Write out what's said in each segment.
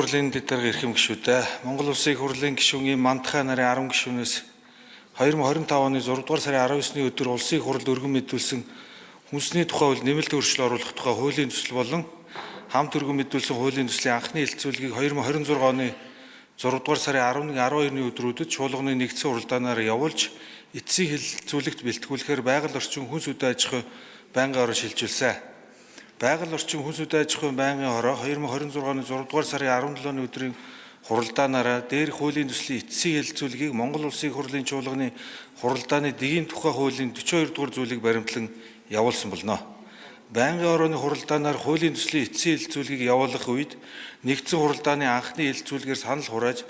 Хурлын дэдгээр ирхэм гишүүдээ Монгол Улсын их хурлын гишүүний Мандахай нарын 10 гишүүнээс 2025 оны 6 дугаар сарын 19-ний өдөр улсын их хуралд өргөн мэдүүлсэн хүнсний тухай хууль нэмэлт өөрчлөлт оруулах тухай хуулийн төсөл болон хамт өргөн мэдүүлсэн хуулийн төслийн анхны хэлэлцүүлгийг 2026 оны 6 дугаар сарын 11-12-ны өдрүүдэд чуулганы нэгдсэн хуралдаанаар явуулж эцсийн хэлэлцүүлэгт бэлтгүүлэхээр байгаль орчин хүнс үдэ аж ахуй байнгын орон шилжүүлсэн. Байгаль орчин хүнс үдэ аж ахуйн байнгын хороо 2026 оны 6 дугаар сарын 17-ны өдрийн хуралдаанаараа дээрх хуулийн төслийн эцсийн хэлэлцүүлгийг Монгол Улсын их хурлын чуулганы хуралдааны дэгийн тухай хуулийн 42 дугаар зүйлийг баримтлан явуулсан болно. Байнгын хорооны хуралдаанаар хуулийн төслийн эцсийн хэлэлцүүлгийг явуулах үед нэгдсэн хуралдааны анхны хэлэлцүүлгээр санал хурааж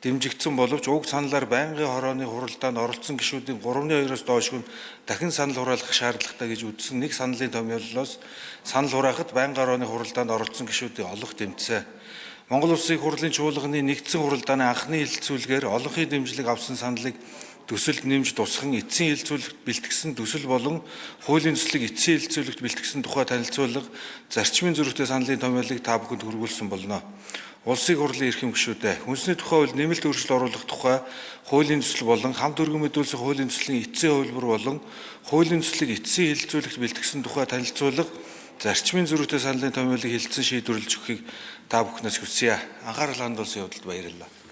дэмжигдсэн боловч уг саналаар байнгын хорооны хуралдаанд оролцсон гишүүдийн 3/2-оос доошгүй дахин санал хураалгах шаардлагатай гэж үзсэн нэг саналын томьёоллоос санал хураахад байнгын хорооны хуралдаанд оролцсон гишүүдийн олох тэмцээ. Монгол Улсын их хурлын чуулганы нэгдсэн хуралдааны анхны хэлэлцүүлгээр олонхын дэмжлэг авсан саналыг төсөлд нэмж тусган эцсийн хэлэлцүүлэгт бэлтгэсэн төсөл болон хуулийн төслийг эцсийн хэлэлцүүлэгт бэлтгэсэн тухай танилцуулга зарчмын зөрүүтэй саналын томьёолыг та бүхэнд хүргүүлсэн болно. Улсын их хурлын ирхэм гишүүдээ хүнсний тухай хууль нэмэлт өөрчлөлт оруулах тухай хуулийн төсөл болон хамт өргөн мэдүүлсэн хуулийн төслийн эцсийн хувилбар болон хуулийн төслийг эцсийн хэлэлцүүлэгт бэлтгэсэн тухай танилцуулга зарчмын зөрүүтэй саналын томьёолыг хэлэлцэн шийдвэрлэж өгөхийг та бүхнээс хүсье. Анхаарал хандуулсан явдалд баярлалаа.